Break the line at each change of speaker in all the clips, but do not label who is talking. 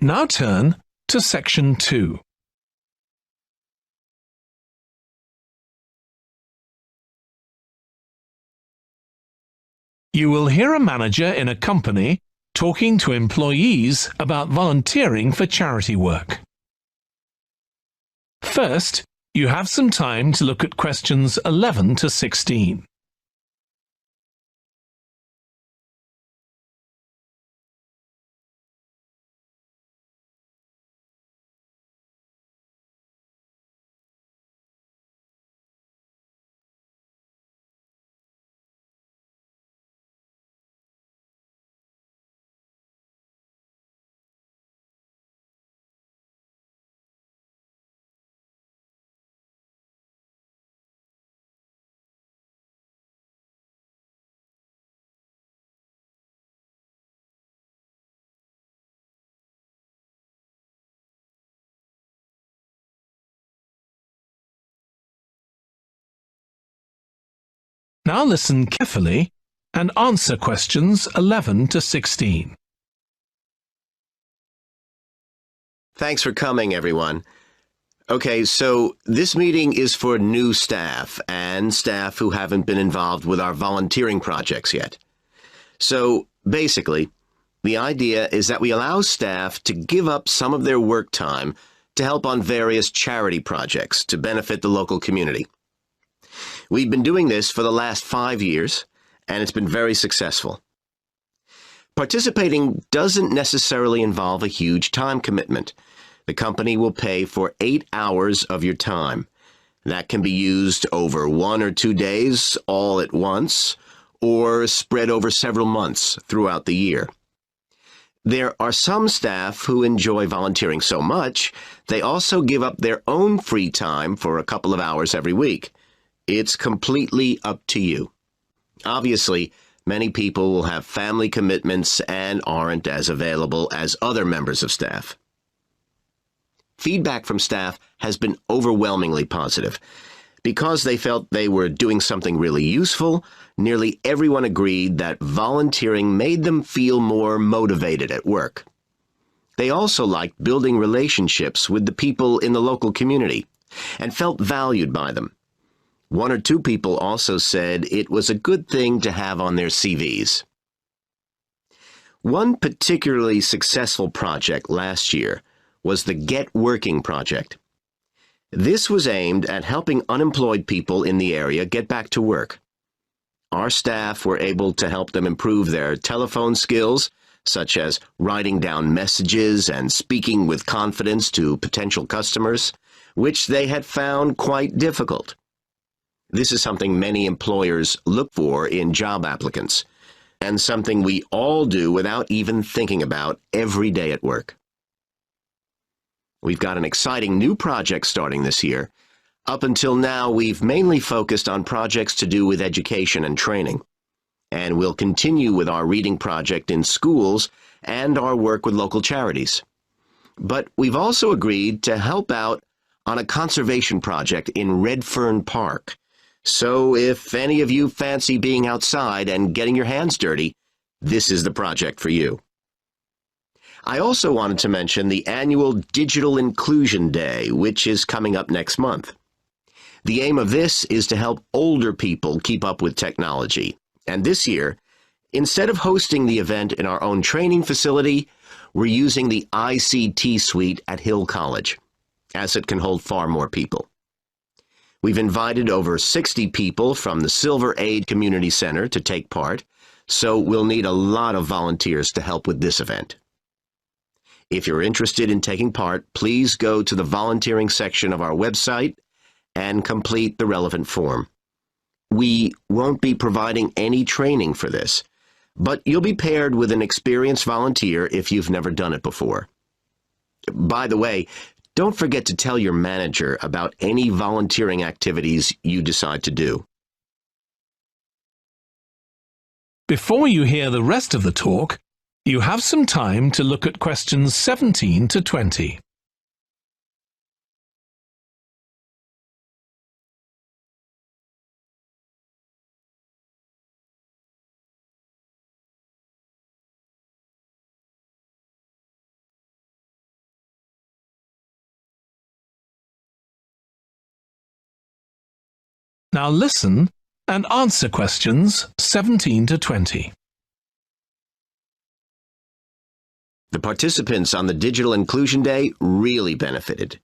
Now turn to Section 2. You will hear a manager in a company talking to employees about volunteering for charity work. First, you have some time to look at questions 11 to 16. Now listen carefully and answer questions 11 to 16.
Thanks for coming, everyone. Okay, so this meeting is for new staff and staff who haven't been involved with our volunteering projects yet. So basically, the idea is that we allow staff to give up some of their work time to help on various charity projects to benefit the local community. We've been doing this for the last 5 years, and it's been very successful. Participating doesn't necessarily involve a huge time commitment. The company will pay for 8 hours of your time. That can be used over 1 or 2 days all at once, or spread over several months throughout the year. There are some staff who enjoy volunteering so much, they also give up their own free time for a couple of hours every week. It's completely up to you. Obviously, many people will have family commitments and aren't as available as other members of staff. Feedback from staff has been overwhelmingly positive. Because they felt they were doing something really useful, nearly everyone agreed that volunteering made them feel more motivated at work. They also liked building relationships with the people in the local community and felt valued by them. 1 or 2 people also said it was a good thing to have on their CVs. One particularly successful project last year was the Get Working project. This was aimed at helping unemployed people in the area get back to work. Our staff were able to help them improve their telephone skills, such as writing down messages and speaking with confidence to potential customers, which they had found quite difficult. This is something many employers look for in job applicants, and something we all do without even thinking about every day at work. We've got an exciting new project starting this year. Up until now, we've mainly focused on projects to do with education and training, and we'll continue with our reading project in schools and our work with local charities. But we've also agreed to help out on a conservation project in Redfern Park. So if any of you fancy being outside and getting your hands dirty, this is the project for you. I also wanted to mention the annual Digital Inclusion Day, which is coming up next month. The aim of this is to help older people keep up with technology. And this year, instead of hosting the event in our own training facility, we're using the ICT suite at Hill College, as it can hold far more people. We've invited over 60 people from the Silver Aid Community Center to take part, so we'll need a lot of volunteers to help with this event. If you're interested in taking part, please go to the volunteering section of our website and complete the relevant form. We won't be providing any training for this, but you'll be paired with an experienced volunteer if you've never done it before. By the way, don't forget to tell your manager about any volunteering activities you decide to do.
Before you hear the rest of the talk, you have some time to look at questions 17 to 20. Now listen and answer questions 17 to 20.
The participants on the Digital Inclusion Day really benefited.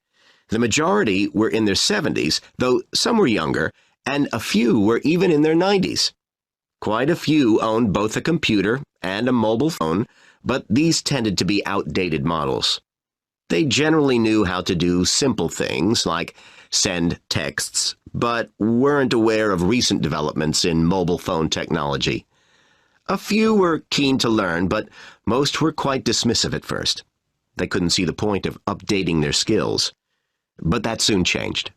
The majority were in their 70s, though some were younger, and a few were even in their 90s. Quite a few owned both a computer and a mobile phone, but these tended to be outdated models. They generally knew how to do simple things like send texts, but weren't aware of recent developments in mobile phone technology. A few were keen to learn, but most were quite dismissive at first. They couldn't see the point of updating their skills. But that soon changed.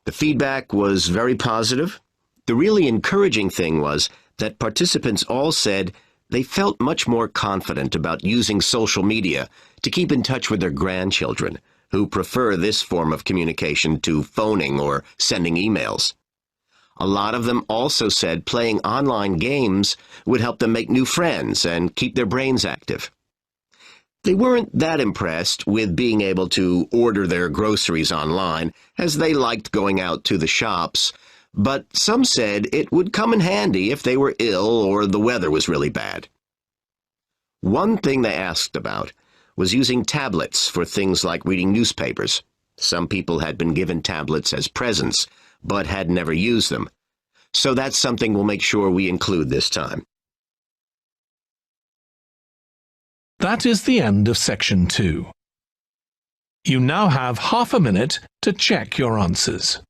The feedback was very positive. The really encouraging thing was that participants all said they felt much more confident about using social media to keep in touch with their grandchildren, who prefer this form of communication to phoning or sending emails. A lot of them also said playing online games would help them make new friends and keep their brains active. They weren't that impressed with being able to order their groceries online, as they liked going out to the shops, but some said it would come in handy if they were ill or the weather was really bad. One thing they asked about was using tablets for things like reading newspapers. Some people had been given tablets as presents, but had never used them. So that's something we'll make sure we include this time.
That is the end of section 2. You now have half a minute to check your answers.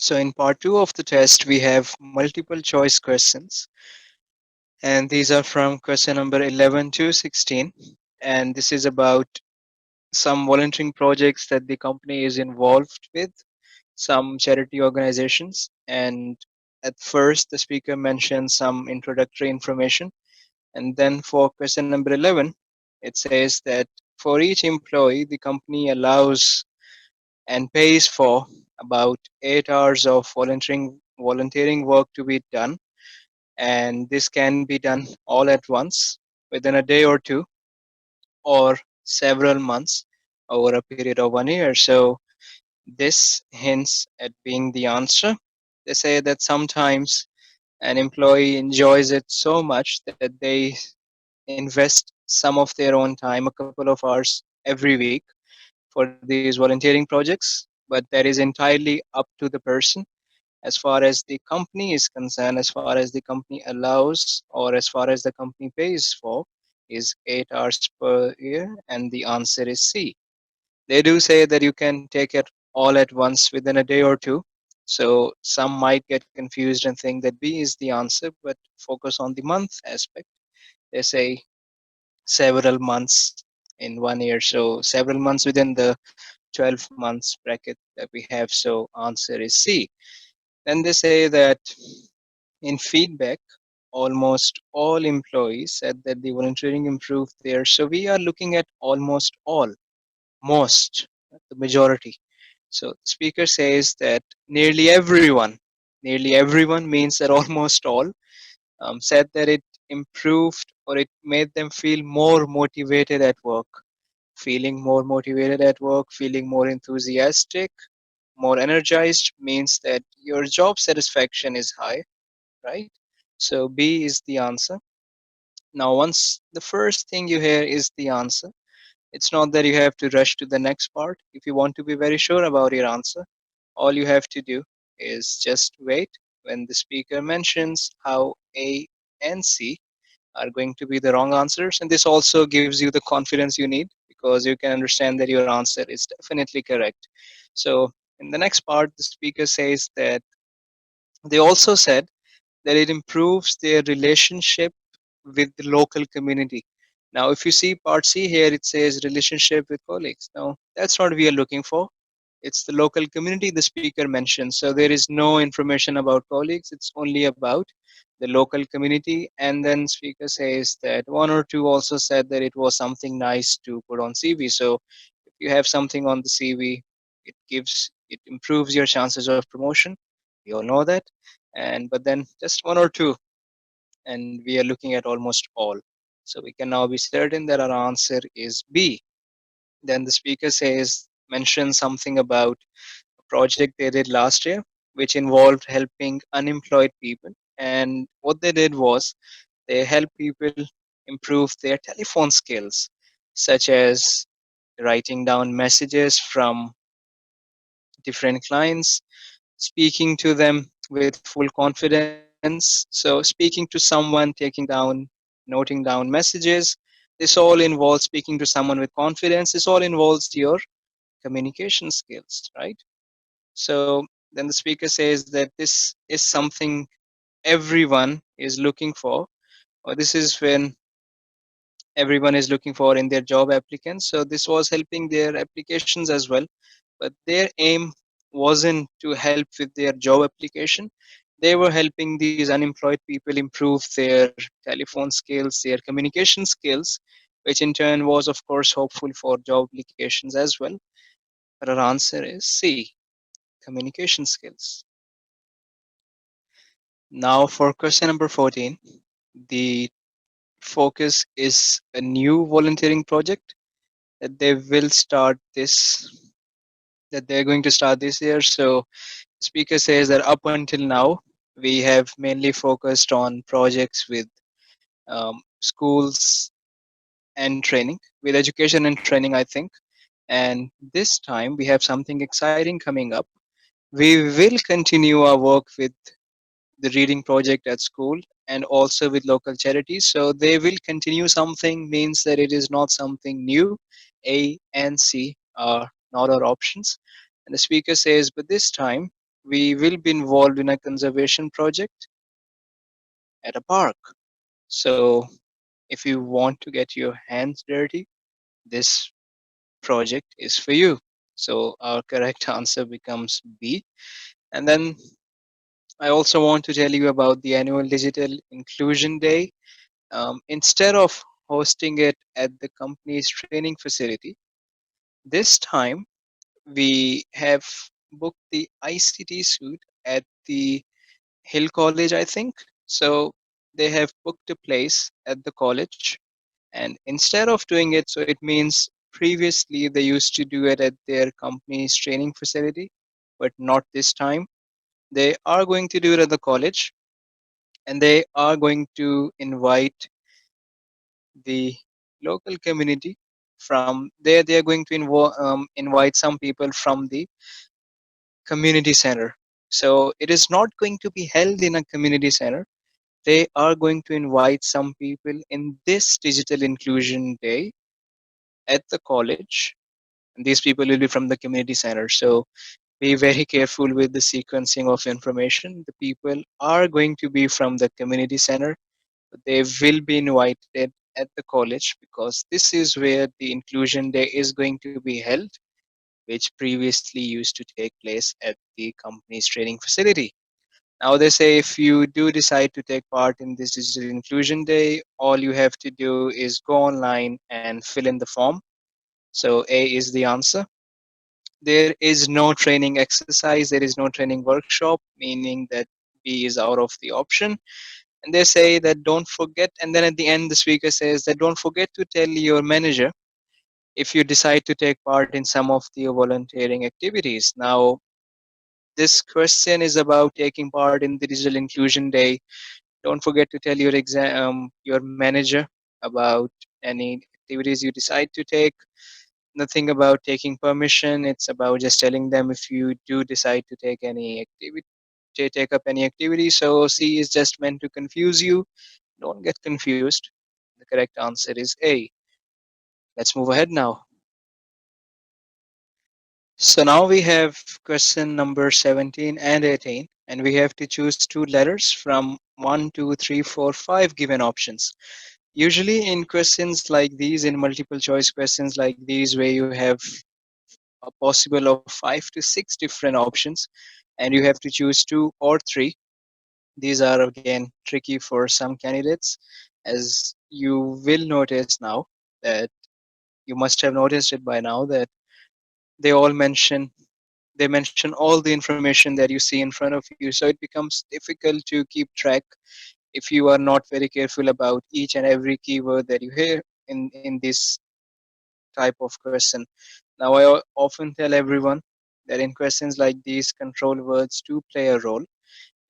So in part 2 of the test, we have multiple choice questions. And these are from question number 11 to 16. And this is about some volunteering projects that the company is involved with, some charity organizations. And at first, the speaker mentions some introductory information. And then for question number 11, it says that for each employee, the company allows and pays for about 8 hours of volunteering work to be done, and this can be done all at once within a day or two, or several months over a period of 1 year. So this hints at being the answer. They say that sometimes an employee enjoys it so much that they invest some of their own time, a couple of hours every week, for these volunteering projects, but that is entirely up to the person. As far as the company is concerned, as far as the company allows, or as far as the company pays for, is 8 hours per year, and the answer is C. They do say that you can take it all at once within a day or two. So some might get confused and think that B is the answer, but focus on the month aspect. They say several months in 1 year, so several months within the 12 months bracket that we have. So answer is C. Then they say that in feedback, almost all employees said that the volunteering improved there. So we are looking at almost all, most, the majority. So the speaker says that nearly everyone means that almost all, said that it improved or it made them feel more motivated at work. Feeling more motivated at work, feeling more enthusiastic, more energized means that your job satisfaction is high, right? So B is the answer. Now, once the first thing you hear is the answer, it's not that you have to rush to the next part. If you want to be very sure about your answer, all you have to do is just wait when the speaker mentions how A and C are going to be the wrong answers. And this also gives you the confidence you need, because you can understand that your answer is definitely correct. So in the next part, the speaker says that they also said that it improves their relationship with the local community. Now, if you see part C here, it says relationship with colleagues. Now, that's not what we are looking for. it's the local community the speaker mentions. So there is no information about colleagues. It's only about the local community. And then speaker says that one or two also said that it was something nice to put on CV. So if you have something on the CV, it improves your chances of promotion. We all know that. And but then just one or two, and we are looking at almost all. So we can now be certain that our answer is B. Then the speaker says mention something about project they did last year, which involved helping unemployed people. And what they did was they helped people improve their telephone skills, such as writing down messages from different clients, speaking to them with full confidence. So, speaking to someone, taking down, noting down messages, this all involves speaking to someone with confidence. This all involves your communication skills, right? So then the speaker says that this is something everyone is looking for, or this is when everyone is looking for in their job applicants. So this was helping their applications as well, but their aim wasn't to help with their job application. They were helping these unemployed people improve their telephone skills, their communication skills, which in turn was, of course, hopeful for job applications as well. But our answer is C, communication skills. Now for question number 14, the focus is a new volunteering project that they will start this that they're going to start this year. So speaker says that up until now we have mainly focused on projects with schools and training, with education and training, I think. And this time we have something exciting coming up. We will continue our work with the reading project at school and also with local charities. So they will continue something means that it is not something new. A and C are not our options. And the speaker says, but this time we will be involved in a conservation project at a park. So if you want to get your hands dirty, this project is for you. So our correct answer becomes B. And then I also want to tell you about the annual Digital Inclusion Day. Instead of hosting it at the company's training facility, this time we have booked the ICT suite at the Hill College, I think. So they have booked a place at the college. And instead of doing it, so it means previously they used to do it at their company's training facility, but not this time. They are going to do it at the college, and they are going to invite the local community from there. They are going to invite some people from the community center. So it is not going to be held in a community center. They are going to invite some people in this digital inclusion day at the college. And these people will be from the community center. So be very careful with the sequencing of information. The people are going to be from the community center. They will be invited at the college because this is where the inclusion day is going to be held, which previously used to take place at the company's training facility. Now they say if you do decide to take part in this digital inclusion day, all you have to do is go online and fill in the form. So A is the answer. There is no training exercise, there is no training workshop, meaning that B is out of the option. And they say that don't forget, and then at the end the speaker says that don't forget to tell your manager if you decide to take part in some of the volunteering activities. Now this question is about taking part in the digital inclusion day. Don't forget to tell your manager about any activities you decide to take. Nothing about taking permission. It's about just telling them if you do decide to take any activity, to take up any activity. So C is just meant to confuse you. Don't get confused. The correct answer is A. Let's move ahead now. So now we have question number 17 and 18, and we have to choose two letters from 1, 2, 3, 4, 5 given options. Usually in questions like these, in multiple choice questions like these, where you have a possible of 5 to 6 different options, and you have to choose two or three. These are again tricky for some candidates, as you will notice now that you must have noticed it by now that they all mention they mention all the information that you see in front of you, so it becomes difficult to keep track if you are not very careful about each and every keyword that you hear in this type of question. Now, I often tell everyone that in questions like these, control words do play a role.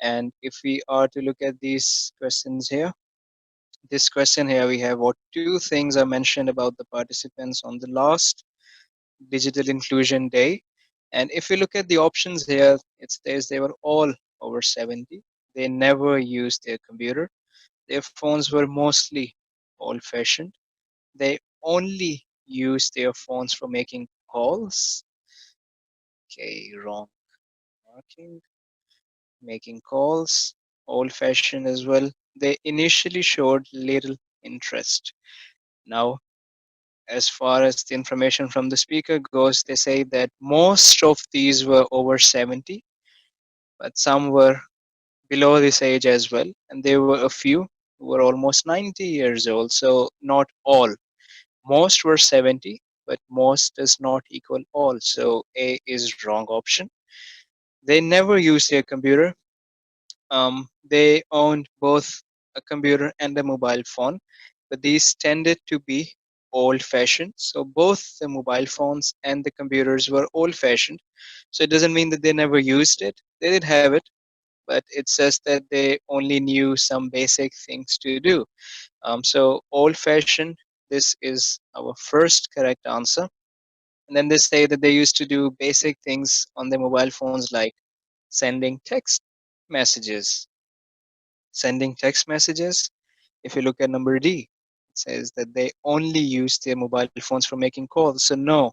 And if we are to look at these questions here, this question here, we have what two things are mentioned about the participants on the last Digital Inclusion Day. And if we look at the options here, it says they were all over 70. They never used their computer. Their phones were mostly old fashioned. They only used their phones for making calls. Okay, wrong marking. Making calls, old fashioned as well. They initially showed little interest. Now, as far as the information from the speaker goes, they say that most of these were over 70, but some were below this age as well. And there were a few who were almost 90 years old. So, not all. Most were 70, but most does not equal all. So, A is wrong option. They never used their computer. They owned both a computer and a mobile phone, but these tended to be old fashioned. So both the mobile phones and the computers were old fashioned. So it doesn't mean that they never used it. They did have it, but it says that they only knew some basic things to do. So old fashioned, this is our first correct answer. And then they say that they used to do basic things on their mobile phones like sending text messages. Sending text messages. If you look at number D, it says that they only use their mobile phones for making calls. So no,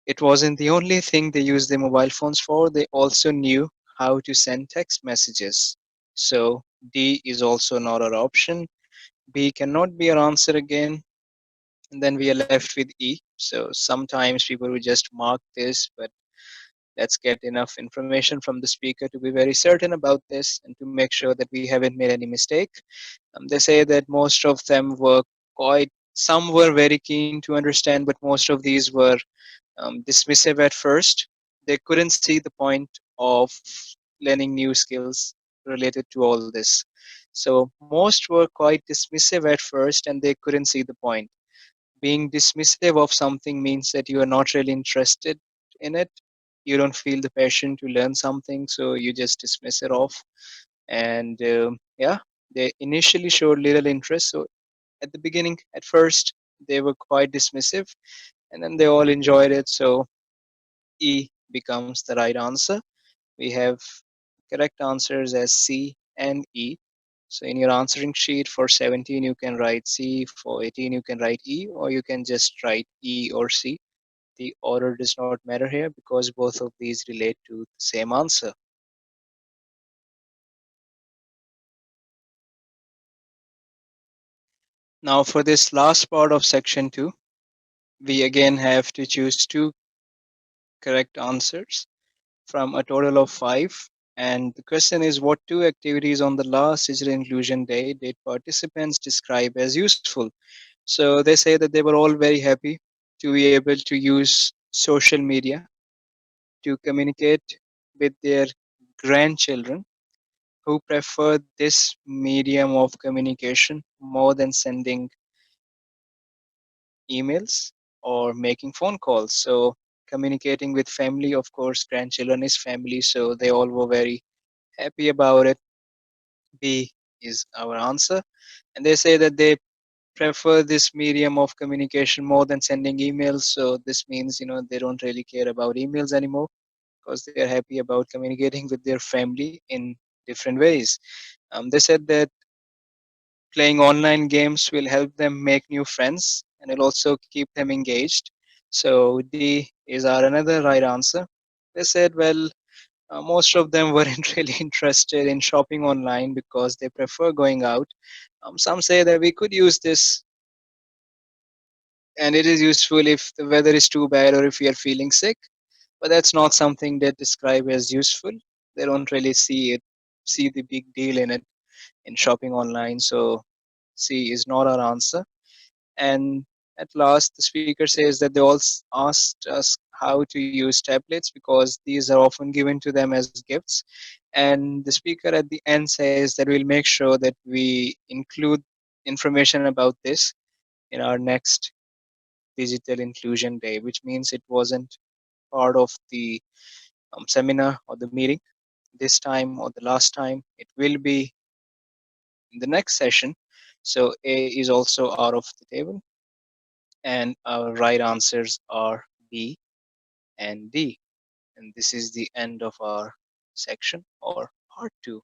it wasn't the only thing they used their mobile phones for. They also knew how to send text messages. So D is also not our option. B cannot be our answer again. And then we are left with E. So sometimes people will just mark this, but let's get enough information from the speaker to be very certain about this and to make sure that we haven't made any mistake. They say that most of them were quite, some were very keen to understand, but most of these were dismissive at first. They couldn't see the point of learning new skills related to all this. So most were quite dismissive at first and they couldn't see the point. Being dismissive of something means that you are not really interested in it. You don't feel the passion to learn something, so you just dismiss it off. And yeah, they initially showed little interest. So at the beginning, at first, they were quite dismissive, and then they all enjoyed it. So E becomes the right answer. We have correct answers as C and E. So in your answering sheet for 17, you can write C. For 18, you can write E, or you can just write E or C. The order does not matter here because both of these relate to the same answer. Now for this last part of section 2, we again have to choose two correct answers from a total of 5. And the question is, what two activities on the last Digital Inclusion Day did participants describe as useful? So they say that they were all very happy to be able to use social media to communicate with their grandchildren who prefer this medium of communication more than sending emails or making phone calls. So communicating with family, of course, grandchildren is family, so they all were very happy about it. B is our answer. And they say that they prefer this medium of communication more than sending emails. So this means, they don't really care about emails anymore because they are happy about communicating with their family in different ways. They said that playing online games will help them make new friends and it'll also keep them engaged. So D is our another right answer. They said, well, most of them weren't really interested in shopping online because they prefer going out. Some say that we could use this and it is useful if the weather is too bad or if you are feeling sick, but that's not something that describe as useful. They don't really see the big deal in it in shopping online. So C is not our answer. And at last, the speaker says that they also asked us how to use tablets because these are often given to them as gifts. And the speaker at the end says that we'll make sure that we include information about this in our next digital inclusion day, which means it wasn't part of the seminar or the meeting this time or the last time. It will be in the next session. So A is also out of the table, and our right answers are B and D. And this is the end of our section or part 2.